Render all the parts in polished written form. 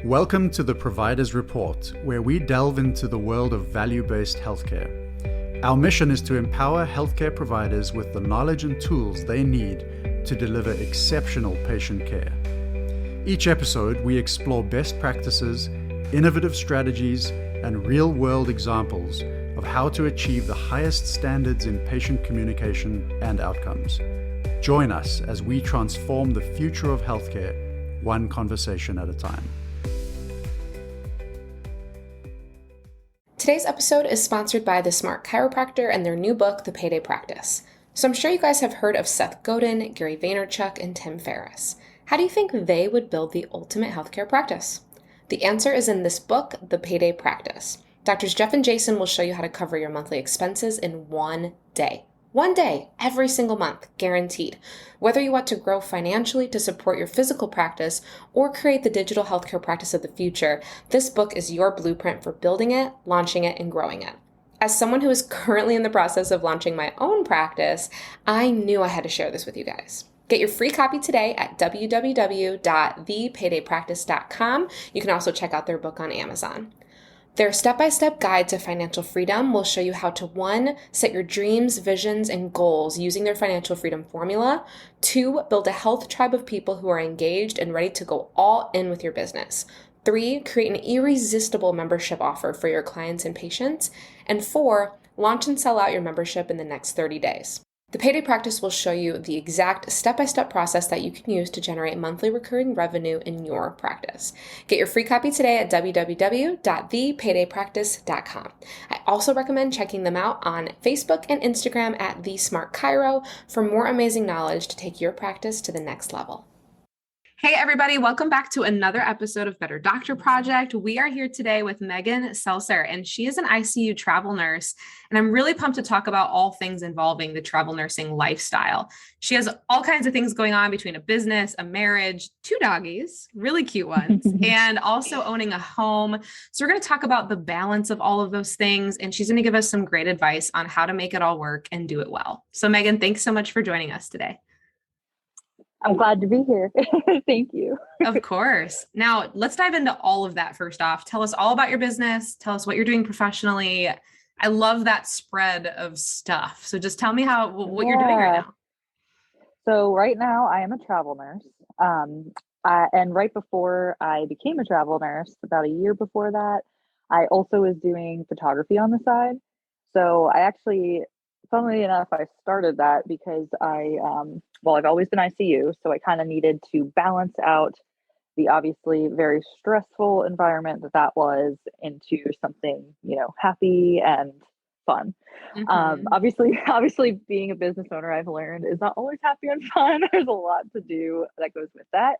Welcome to the Providers Report, where we delve into the world of value-based healthcare. Our mission is to empower healthcare providers with the knowledge and tools they need to deliver exceptional patient care. Each episode, we explore best practices, innovative strategies, and real-world examples of how to achieve the highest standards in patient communication and outcomes. Join us as we transform the future of healthcare, one conversation at a time. Today's episode is sponsored by The Smart Chiropractor and their new book, The Payday Practice. So I'm sure you guys have heard of Seth Godin, Gary Vaynerchuk, and Tim Ferriss. How do you think they would build the ultimate healthcare practice? The answer is in this book, The Payday Practice. Doctors Jeff and Jason will show you how to cover your monthly expenses in one day. One day, every single month, guaranteed. Whether you want to grow financially to support your physical practice or create the digital healthcare practice of the future, this book is your blueprint for building it, launching it, and growing it. As someone who is currently in the process of launching my own practice, I knew I had to share this with you guys. Get your free copy today at www.thepaydaypractice.com. You can also check out their book on Amazon. Their step-by-step guide to financial freedom will show you how to 1, set your dreams, visions, and goals using their financial freedom formula, 2, build a health tribe of people who are engaged and ready to go all in with your business, 3, create an irresistible membership offer for your clients and patients, and 4, launch and sell out your membership in the next 30 days. The Payday Practice will show you the exact step-by-step process that you can use to generate monthly recurring revenue in your practice. Get your free copy today at www.thepaydaypractice.com. I also recommend checking them out on Facebook and Instagram at The Smart Chiro for more amazing knowledge to take your practice to the next level. Hey everybody, welcome back to another episode of Better Doctor Project. We are here today with Megan Seltzer, and she is an ICU travel nurse, and I'm really pumped to talk about all things involving the travel nursing lifestyle. She has all kinds of things going on between a business, a marriage, 2 doggies, really cute ones, and also owning a home. So we're going to talk about the balance of all of those things, and she's going to give us some great advice on how to make it all work and do it well. So Megan, thanks so much for joining us today. I'm glad to be here. Thank you. Of course. Now let's dive into all of that first off. Tell us all about your business. Tell us what you're doing professionally. I love that spread of stuff. So just tell me what you're doing right now. So right now I am a travel nurse. And right before I became a travel nurse, about a year before that, I also was doing photography on the side. So I actually, funnily enough, I started that because I've always been ICU, so I kind of needed to balance out the obviously very stressful environment that was into something, happy and fun. Mm-hmm. Obviously being a business owner, I've learned is not always happy and fun. There's a lot to do that goes with that.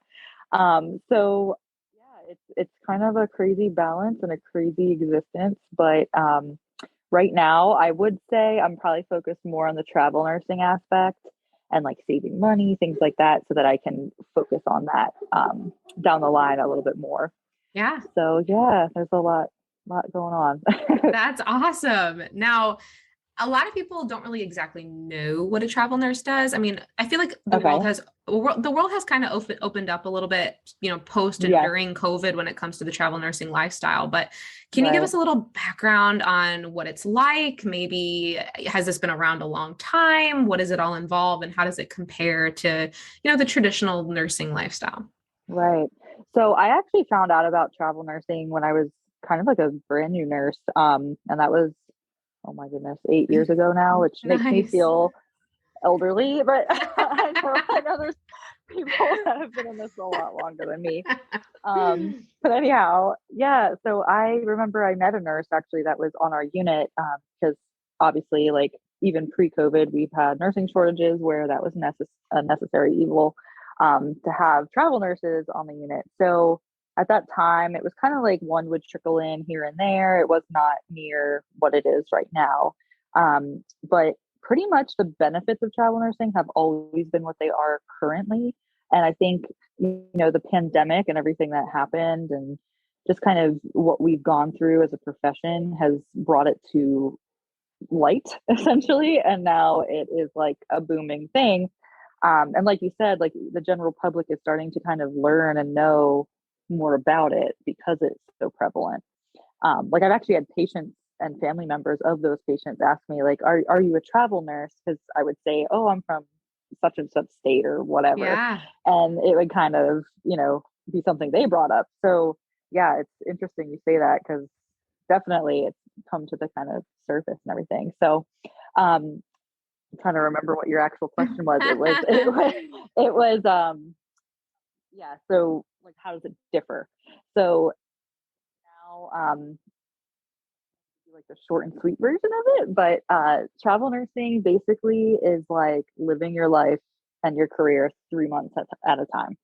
So yeah, it's kind of a crazy balance and a crazy existence, but right now, I would say I'm probably focused more on the travel nursing aspect and like saving money, things like that, so that I can focus on that down the line a little bit more. Yeah. So yeah, there's a lot going on. That's awesome. Now, a lot of people don't really exactly know what a travel nurse does. I mean, I feel like the world has kind of opened up a little bit, post and during COVID when it comes to the travel nursing lifestyle. But can you give us a little background on what it's like? Maybe has this been around a long time? What does it all involve? And how does it compare to, the traditional nursing lifestyle? Right. So I actually found out about travel nursing when I was kind of like a brand new nurse. And that was, oh my goodness, 8 years ago now, which makes me feel elderly, but I know there's people that have been in this a lot longer than me. But anyhow, yeah, so I remember I met a nurse actually that was on our unit because obviously like even pre-COVID, we've had nursing shortages where that was a necessary evil to have travel nurses on the unit. So at that time, it was kind of like one would trickle in here and there. It was not near what it is right now. But pretty much the benefits of travel nursing have always been what they are currently. And I think, the pandemic and everything that happened and just kind of what we've gone through as a profession has brought it to light, essentially. And now it is like a booming thing. And like you said, like the general public is starting to kind of learn and know more about it because it's so prevalent. Like I've actually had patients and family members of those patients ask me like, are you a travel nurse? Because I would say, oh, I'm from such and such state or whatever. Yeah. And it would kind of, be something they brought up. So yeah, it's interesting you say that because definitely it's come to the kind of surface and everything. So I'm trying to remember what your actual question was. Yeah. So like, how does it differ? So now, like the short and sweet version of it, but travel nursing basically is like living your life and your career 3 months at a time.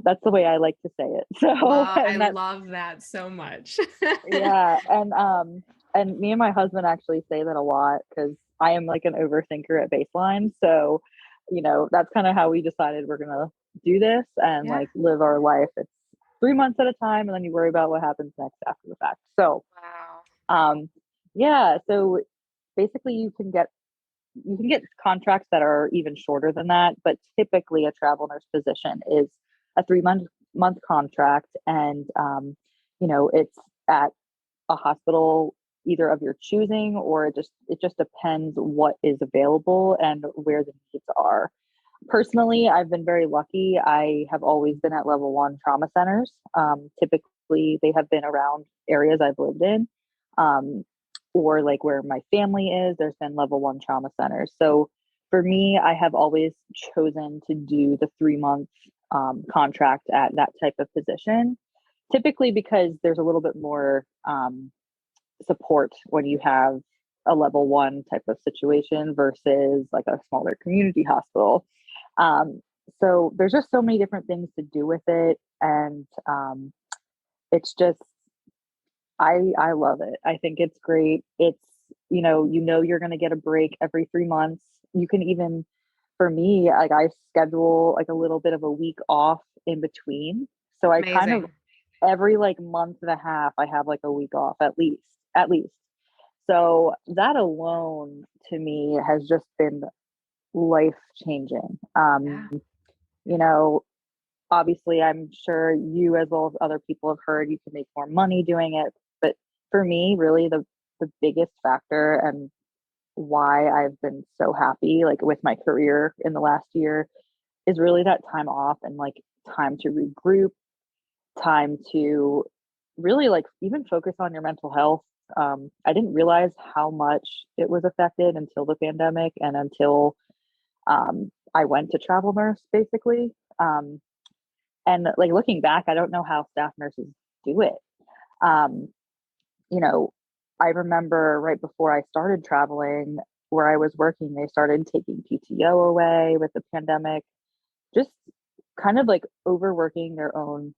That's the way I like to say it. So, I love that so much. Yeah, and me and my husband actually say that a lot because I am like an overthinker at baseline. So, that's kind of how we decided we're gonna do this and Yeah. like live our life. It's 3 months at a time, and then you worry about what happens next after the fact. So, Wow. yeah. So basically, you can get contracts that are even shorter than that, but typically a travel nurse position is a 3 month contract, and it's at a hospital either of your choosing, or it just depends what is available and where the needs are. Personally, I've been very lucky. I have always been at level one trauma centers. Typically, they have been around areas I've lived in, um, or like where my family is. There's been level one trauma centers. So for me, I have always chosen to do the 3 month contract at that type of position, typically because there's a little bit more support when you have a level one type of situation versus like a smaller community hospital. Um, so there's just so many different things to do with it, and it's just I love it. I think it's great. It's you're going to get a break every 3 months. You can even, for me, like I schedule like a little bit of a week off in between. So I kind of Amazing. every like month and a half I have like a week off at least. So that alone to me has just been life changing. Yeah. You know, Obviously, I'm sure you as well as other people have heard you can make more money doing it. But for me, really the biggest factor and why I've been so happy like with my career in the last year is really that time off and like time to regroup, time to really like even focus on your mental health. I didn't realize how much it was affected until the pandemic and until I went to travel nurse basically. And like looking back, I don't know how staff nurses do it. Um, you know, I remember right before I started traveling where I was working, they started taking PTO away with the pandemic, just kind of like overworking their own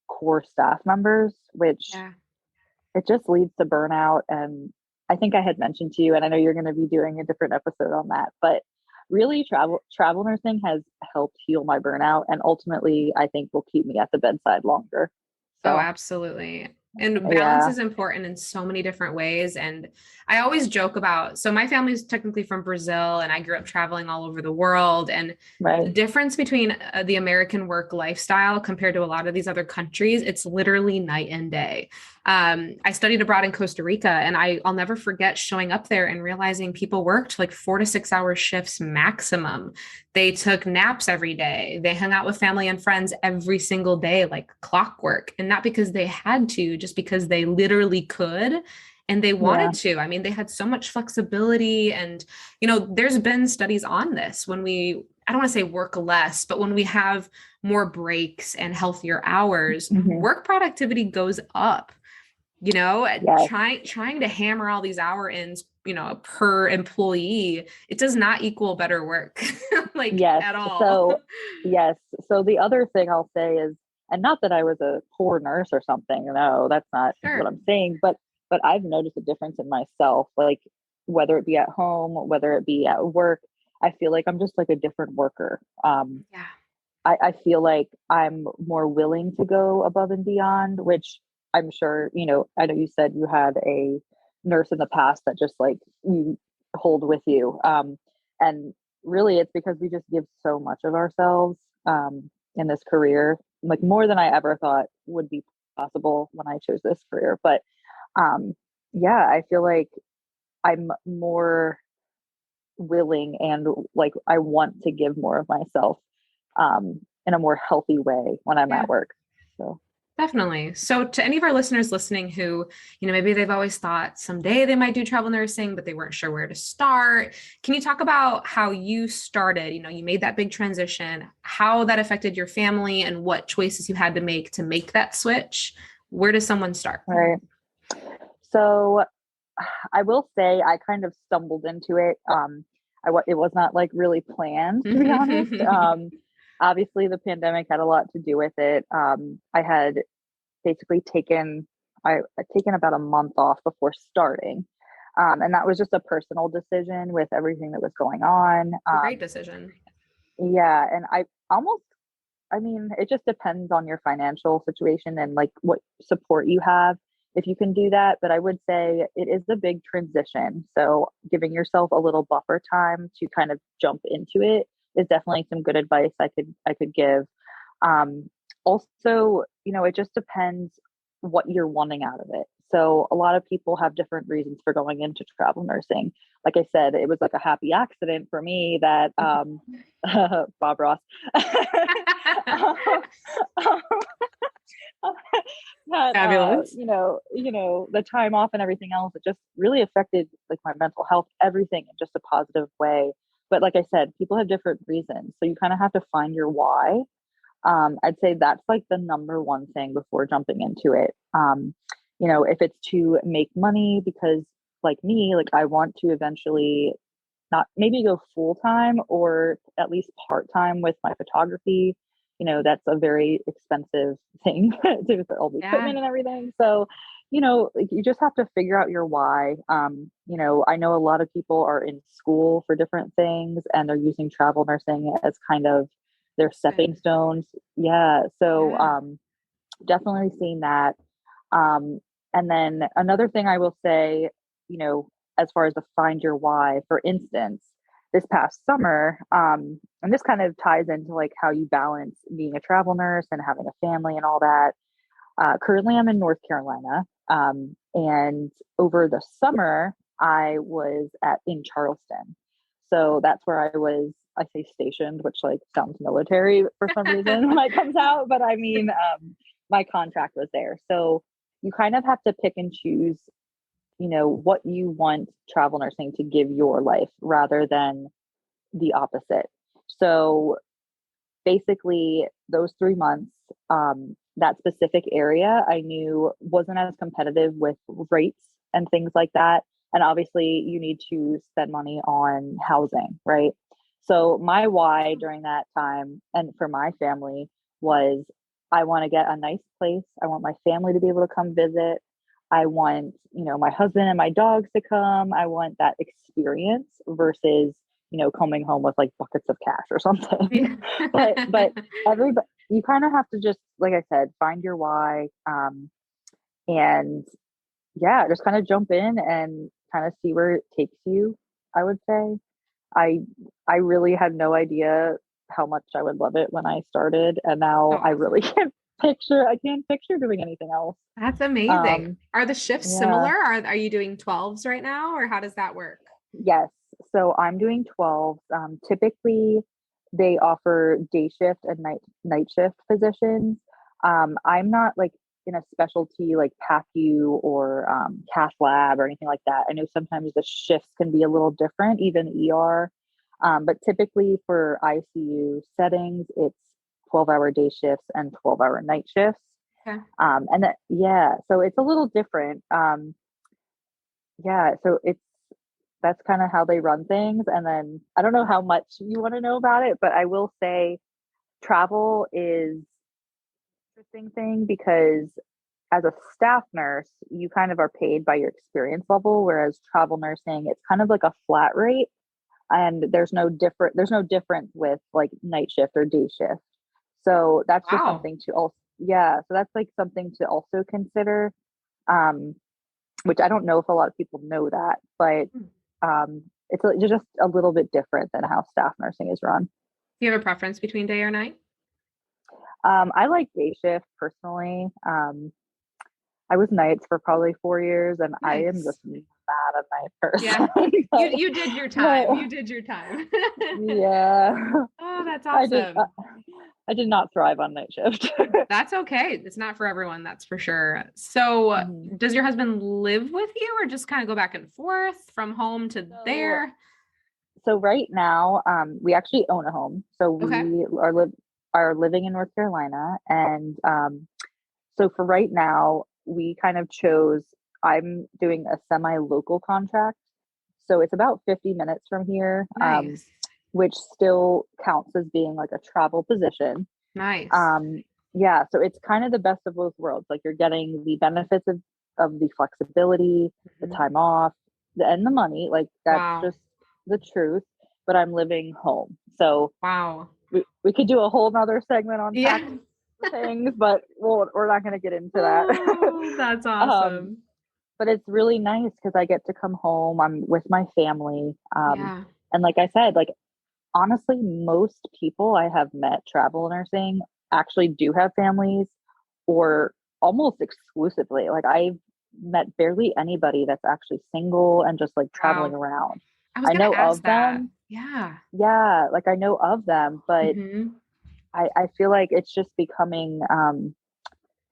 core staff members, which Yeah. it just leads to burnout. And I think I had mentioned to you, and I know you're going to be doing a different episode on that, but really travel nursing has helped heal my burnout and ultimately I think will keep me at the bedside longer. Oh, So absolutely. And balance yeah, is important in so many different ways. And I always joke about, so my family's technically from Brazil and I grew up traveling all over the world. And the right. difference between the American work lifestyle compared to a lot of these other countries, it's literally night and day. I studied abroad in Costa Rica and I'll never forget showing up there and realizing people worked like 4 to 6 hour shifts maximum. They took naps every day. They hung out with family and friends every single day, like clockwork. And not because they had to, just because they literally could and they Yeah. wanted to. I mean, they had so much flexibility. And, there's been studies on this when I don't want to say work less, but when we have more breaks and healthier hours, Hmm. work productivity goes up. Yes. Trying to hammer all these hour ins, per employee, it does not equal better work, like Yes. at all. So yes. So the other thing I'll say is, and not that I was a poor nurse or something, no, that's not what Sure. I'm saying, but I've noticed a difference in myself, like whether it be at home, whether it be at work, I feel like I'm just like a different worker. Yeah. I feel like I'm more willing to go above and beyond, which I'm sure, I know you said you had a nurse in the past that just like you hold with you. And really it's because we just give so much of ourselves in this career. like more than I ever thought would be possible when I chose this career. But yeah, I feel like I'm more willing and like I want to give more of myself in a more healthy way when I'm Yeah. at work. So Definitely. So to any of our listeners listening who, maybe they've always thought someday they might do travel nursing, but they weren't sure where to start. Can you talk about how you started? You made that big transition, how that affected your family and what choices you had to make that switch? Where does someone start? right. So I will say I kind of stumbled into it. It was not like really planned, to be honest. Obviously the pandemic had a lot to do with it. I had basically I'd taken about a month off before starting. And that was just a personal decision with everything that was going on. Great decision. Yeah. And I mean, it just depends on your financial situation and like what support you have if you can do that. But I would say it is a big transition. So giving yourself a little buffer time to kind of jump into it is definitely some good advice I could give. Also, it just depends what you're wanting out of it. So a lot of people have different reasons for going into travel nursing. Like I said, it was like a happy accident for me that Bob Ross that Fabulous. the time off and everything else, it just really affected like my mental health, everything in just a positive way. But like I said, people have different reasons, so you kind of have to find your why. I'd say that's like the number one thing before jumping into it. If it's to make money, because like me, like I want to eventually not maybe go full time or at least part time with my photography. That's a very expensive thing to with all the equipment and everything. So, like you just have to figure out your why. I know a lot of people are in school for different things and they're using travel nursing as kind of their stepping stones. Yeah. So, definitely seeing that. And then another thing I will say, as far as the find your why, for instance, this past summer, and this kind of ties into like how you balance being a travel nurse and having a family and all that. Currently, I'm in North Carolina, and over the summer, I was in Charleston. So that's where I was. I say stationed, which like sounds military for some reason when it comes out, but I mean, my contract was there. So you kind of have to pick and choose, what you want travel nursing to give your life rather than the opposite. So basically, those 3 months, that specific area I knew wasn't as competitive with rates and things like that. And obviously, you need to spend money on housing, right? So, my why during that time and for my family was I want to get a nice place. I want my family to be able to come visit. I want, my husband and my dogs to come. I want that experience versus, coming home with like buckets of cash or something. but everybody, you kind of have to just, like I said, find your why. And yeah, just kind of jump in and kind of see where it takes you, I would say. I I really had no idea how much I would love it when I started, and now I really can't picture doing anything else. That's amazing. Are the shifts Yeah. similar? Are you doing 12s right now, or how does that work? Yes. So I'm doing 12. Typically, they offer day shift and night shift positions. I'm not like in a specialty like PACU or cath lab or anything like that. I know sometimes the shifts can be a little different, even ER. But typically for ICU settings, it's 12-hour day shifts and 12-hour night shifts. Okay. And that, yeah, so it's a little different. Yeah, so that's kind of how they run things. And then I don't know how much you want to know about it, but I will say travel is an interesting thing because as a staff nurse, you kind of are paid by your experience level, whereas travel nursing, it's kind of like a flat rate. And there's no difference with like night shift or day shift. So that's just something to also, yeah. So that's like something to also consider. Um, which I don't know if a lot of people know that, but it's just a little bit different than how staff nursing is run. Do you have a preference between day or night? I like day shift personally. I was nights for probably 4 years, and I am Nice. just not a night Yeah. person. You did your time. but You did your time. yeah, Oh, that's I did. awesome. I did not thrive on night shift. That's okay. It's not for everyone, that's for sure. So, Mhm. does your husband live with you or just kind of go back and forth from home to So, there? so right now, we actually own a home. So Okay. we are living in North Carolina, and so for right now, we kind of chose. I'm doing a semi-local contract, so it's about 50 minutes from here, Nice. which still counts as being like a travel position. Nice. Um, yeah, so it's kind of the best of both worlds. Like you're getting the benefits of the flexibility, the Mhm. time off, and the money. Like that's Wow. just the truth. But I'm living home. So Wow. we could do a whole nother segment on tax Yeah. things, but we're not going to get into that. Oh, that's um, awesome. but it's really nice because I get to come home. I'm with my family. Yeah. And like I said, like honestly, most people I have met travel nursing actually do have families or almost exclusively. Like I've met barely anybody that's actually single and just like traveling Wow. around. I was I gonna know ask of that. them. Yeah. Yeah, like I know of them, but Hmm. I feel like it's just becoming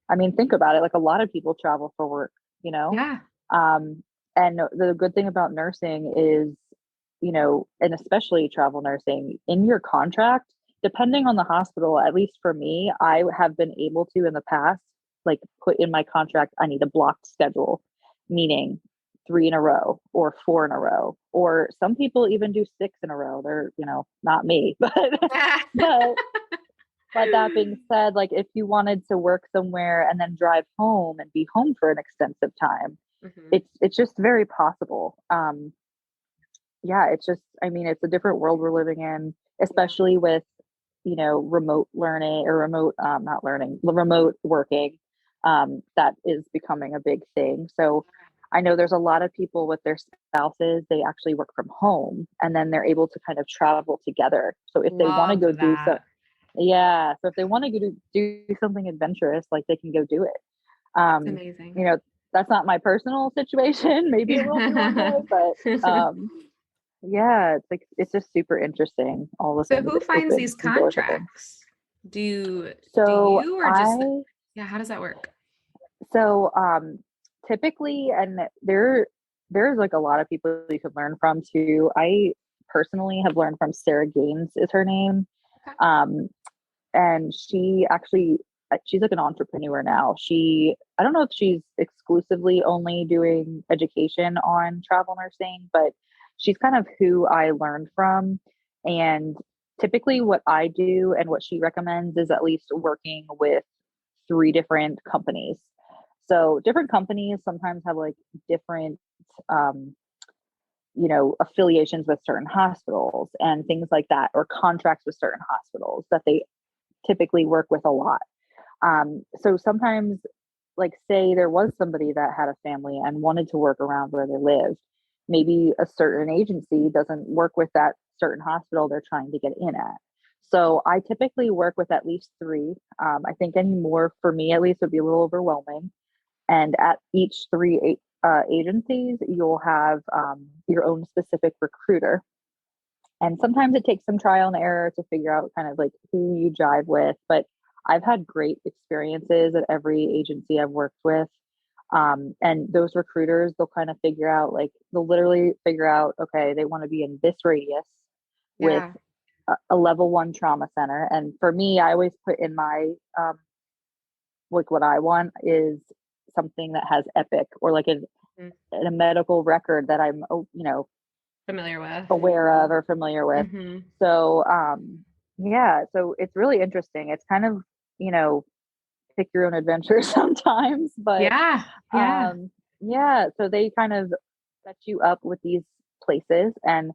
I mean, think about it. Like a lot of people travel for work, you know? Yeah. Um, and the good thing about nursing is, and especially travel nursing in your contract, depending on the hospital, at least for me, I have been able to in the past, like put in my contract, I need a blocked schedule, meaning 3 in a row or 4 in a row, or some people even do 6 in a row. They're, not me, but but that being said, like if you wanted to work somewhere and then drive home and be home for an extensive time, Hmm. it's just very possible. Yeah, it's just I mean, it's a different world we're living in, Yeah. especially with, remote learning or remote not learning, remote working. That is becoming a big thing. So I know there's a lot of people with their spouses, they actually work from home and then they're able to kind of travel together. So if they want to Love go do so, that. yeah. So if they want to go do something adventurous, like they can go do it. That's Um, amazing. you know, that's not my personal situation. Maybe it will be one day, but yeah, it's just super interesting. All the So things who it finds opens these the doors open. contracts? Do So you or just I yeah, how does that work? so typically, and there's like a lot of people you could learn from too. I personally have learned from Sarah Gaines is her name. Okay. Um, and she's like an entrepreneur now. I don't know if she's exclusively only doing education on travel nursing, but she's kind of who I learned from. And typically what I do and what she recommends is at least working with 3 different companies. So different companies sometimes have like different um, affiliations with certain hospitals and things like that, or contracts with certain hospitals that they typically work with a lot. So sometimes, like, say there was somebody that had a family and wanted to work around where they lived, maybe a certain agency doesn't work with that certain hospital they're trying to get in at. So I typically work with at least 3. I think any more for me at least would be a little overwhelming. And at each 3 agencies, you'll have your own specific recruiter, and sometimes it takes some trial and error to figure out kind of like who you jive with. But I've had great experiences at every agency I've worked with. And those recruiters, they'll kind of figure out, like, they'll literally figure out, okay, they want to be in this radius with Yeah. a level 1 trauma center. And for me, I always put in my, like, what I want is something that has Epic or like Mhm. a medical record that I'm, Familiar with. aware of or familiar with. Hmm. So, yeah, so it's really interesting. It's kind of, you know, pick your own adventure sometimes, but Yeah. Yeah. yeah, so they kind of set you up with these places. And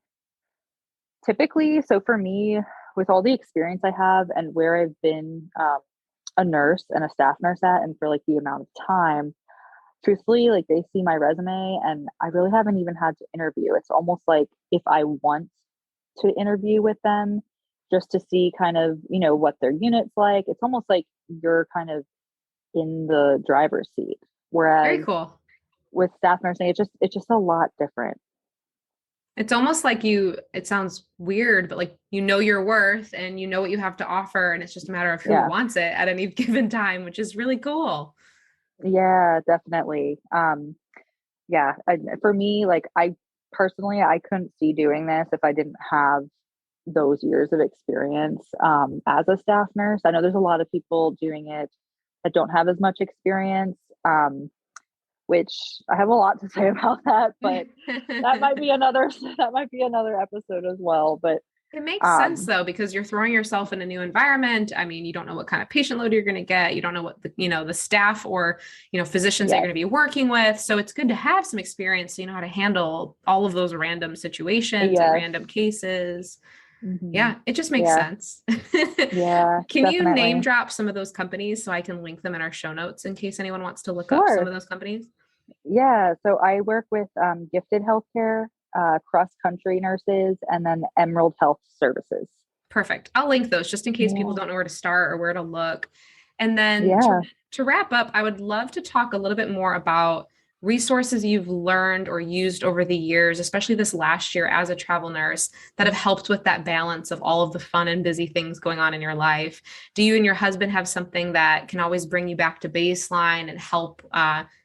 typically, so for me, with all the experience I have and where I've been a nurse and a staff nurse at, and for like the amount of time, truthfully, like they see my resume and I really haven't even had to interview. It's almost like if I want to interview with them, just to see kind of, what their unit's like. It's almost like you're kind of in the driver's seat. Very Whereas cool. with staff nursing, it's just a lot different. It's almost like it sounds weird, but like you know your worth and you know what you have to offer. And it's just a matter of who Yeah. wants it at any given time, which is really cool. Yeah, definitely. Yeah. For me, like I personally, I couldn't see doing this if I didn't have those years of experience as a staff nurse. I know there's a lot of people doing it that don't have as much experience, which I have a lot to say about that, but that might be another that might be another episode as well. But It makes sense um, though, because you're throwing yourself in a new environment. I mean, you don't know what kind of patient load you're going to get. You don't know what the staff or, physicians that you're yes, going to be working with. So it's good to have some experience so you know how to handle all of those random situations and yes, random cases. hmm Yeah, it just makes yeah, sense. yeah, Can you name definitely. drop some of those companies so I can link them in our show notes in case anyone wants to look up some Sure. of those companies? Yeah. So I work with Gifted Healthcare, Cross Country Nurses, and then Emerald Health Services. Perfect. I'll link those just in case people Yeah. don't know where to start or where to look. And then Yeah. to wrap up, I would love to talk a little bit more about resources you've learned or used over the years, especially this last year as a travel nurse, that have helped with that balance of all of the fun and busy things going on in your life. Do you and your husband have something that can always bring you back to baseline and help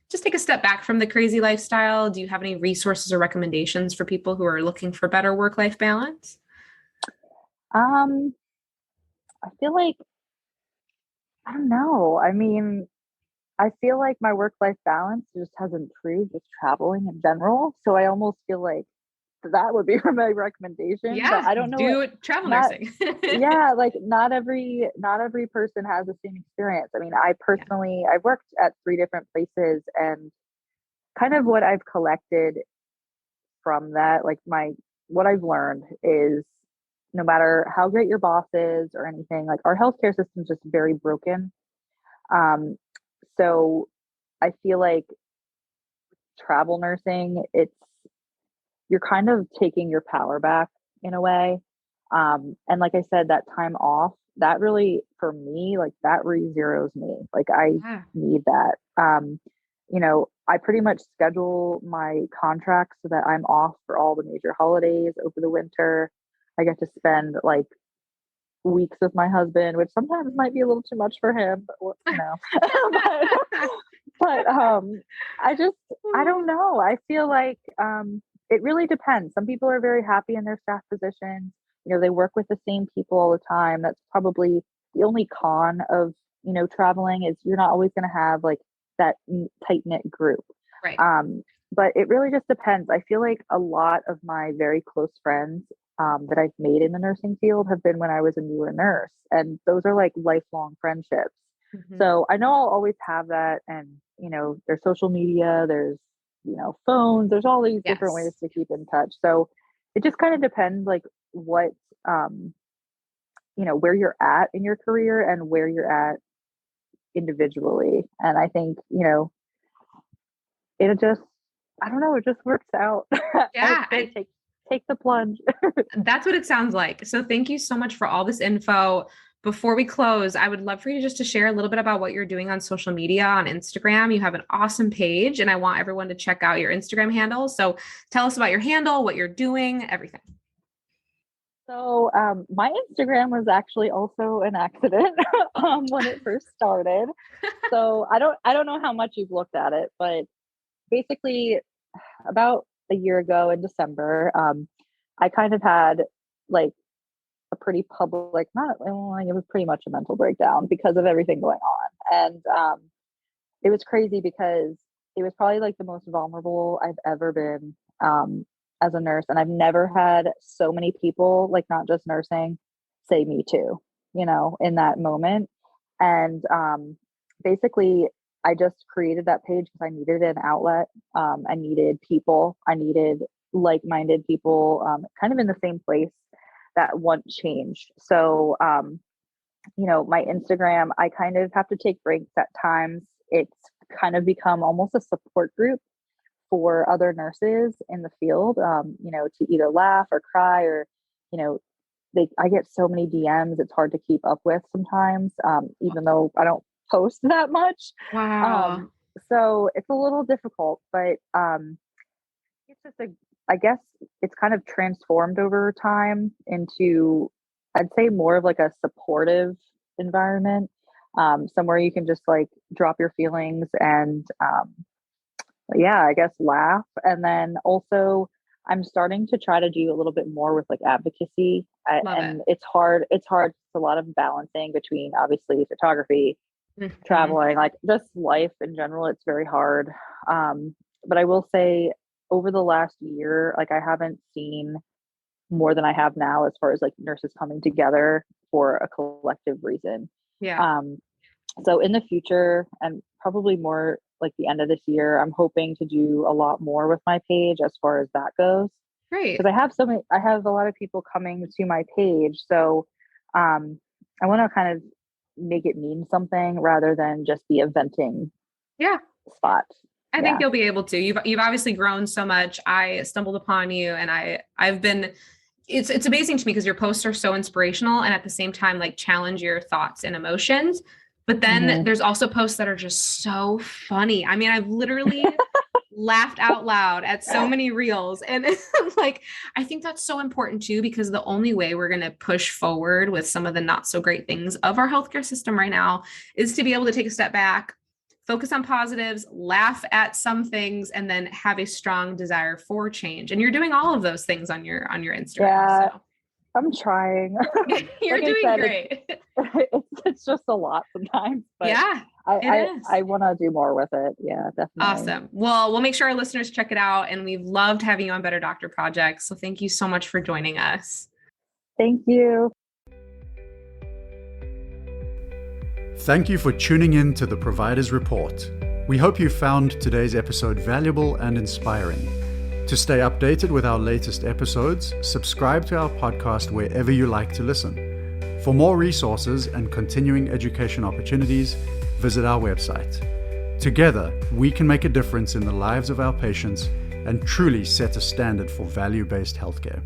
just take a step back from the crazy lifestyle? Do you have any resources or recommendations for people who are looking for better work-life balance? Um, I feel like I don't know. I mean, I feel like my work-life balance just has improved with traveling in general. So I almost feel like that would be my recommendation. But Yeah, I don't know what do travel not nursing. yeah, like not every person has the same experience. I mean, Yeah. I've worked at three different places, and kind of what I've collected from that, like what I've learned is no matter how great your boss is or anything, like our healthcare system is just very broken. Um, so I feel like travel nursing, you're kind of taking your power back in a way. And like I said, that time off, that really, for me, like that re-zeros me. Like I Yeah. need that. I pretty much schedule my contracts so that I'm off for all the major holidays over the winter. I get to spend like weeks with my husband, which sometimes might be a little too much for him, but but, but I don't know. I feel like it really depends. Some people are very happy in their staff positions. They work with the same people all the time. That's probably the only con of, traveling is you're not always going to have like that tight knit group. Right. Um, but it really just depends. I feel like a lot of my very close friends that I've made in the nursing field have been when I was a newer nurse. And those are like lifelong friendships. Mhm. So I know I'll always have that. And, there's social media, there's, phones, there's all these different ways Yes. to keep in touch. So it just kind of depends like what, um, where you're at in your career and where you're at individually. And I think, it just, I don't know, it just works out. I Yeah, say take the plunge. that's what it sounds like. So thank you so much for all this info. Before we close, I would love for you just to share a little bit about what you're doing on social media on Instagram. You have an awesome page, and I want everyone to check out your Instagram handle. So tell us about your handle, what you're doing, everything. So my Instagram was actually also an accident when it first started. So I don't know how much you've looked at it, but basically about a year ago in December, I kind of had like a pretty public, not well, it was pretty much a mental breakdown because of everything going on. And it was crazy because it was probably like the most vulnerable I've ever been as a nurse. And I've never had so many people, like not just nursing, say me too, in that moment. And basically, I just created that page because I needed an outlet. I needed people, I needed like minded people kind of in the same place that want change. So, my Instagram, I kind of have to take breaks at times. It's kind of become almost a support group for other nurses in the field, to either laugh or cry or, you know, I get so many DMs, it's hard to keep up with sometimes, even though I don't post that much. Wow. So it's a little difficult, but it's just I guess it's kind of transformed over time into, I'd say, more of like a supportive environment, somewhere you can just like drop your feelings and, yeah, I guess laugh. And then also, I'm starting to try to do a little bit more with like advocacy, and it's hard. It's a lot of balancing between obviously photography, traveling, like just life in general. It's very hard. But I will say, over the last year, like I haven't seen more than I have now as far as like nurses coming together for a collective reason. Yeah. So in the future, and probably more like the end of this year, I'm hoping to do a lot more with my page as far as that goes. Great. Because I have a lot of people coming to my page. So I want to kind of make it mean something rather than just be a venting spot. I think you'll be able to. You've obviously grown so much. I stumbled upon you, and I've been. It's amazing to me because your posts are so inspirational, and at the same time, like challenge your thoughts and emotions. But then there's also posts that are just so funny. I mean, I've literally laughed out loud at so many reels, and like I think that's so important too, because the only way we're going to push forward with some of the not so great things of our healthcare system right now is to be able to take a step back, focus on positives, laugh at some things, and then have a strong desire for change. And you're doing all of those things on your Instagram. Yeah, so. I'm trying. You're like doing great. It's just a lot sometimes. But yeah, I want to do more with it. Yeah, definitely. Awesome. Well, we'll make sure our listeners check it out. And we've loved having you on Better Doctor Project. So thank you so much for joining us. Thank you. Thank you for tuning in to the Providers Report. We hope you found today's episode valuable and inspiring. To stay updated with our latest episodes, subscribe to our podcast wherever you like to listen. For more resources and continuing education opportunities, visit our website. Together, we can make a difference in the lives of our patients and truly set a standard for value-based healthcare.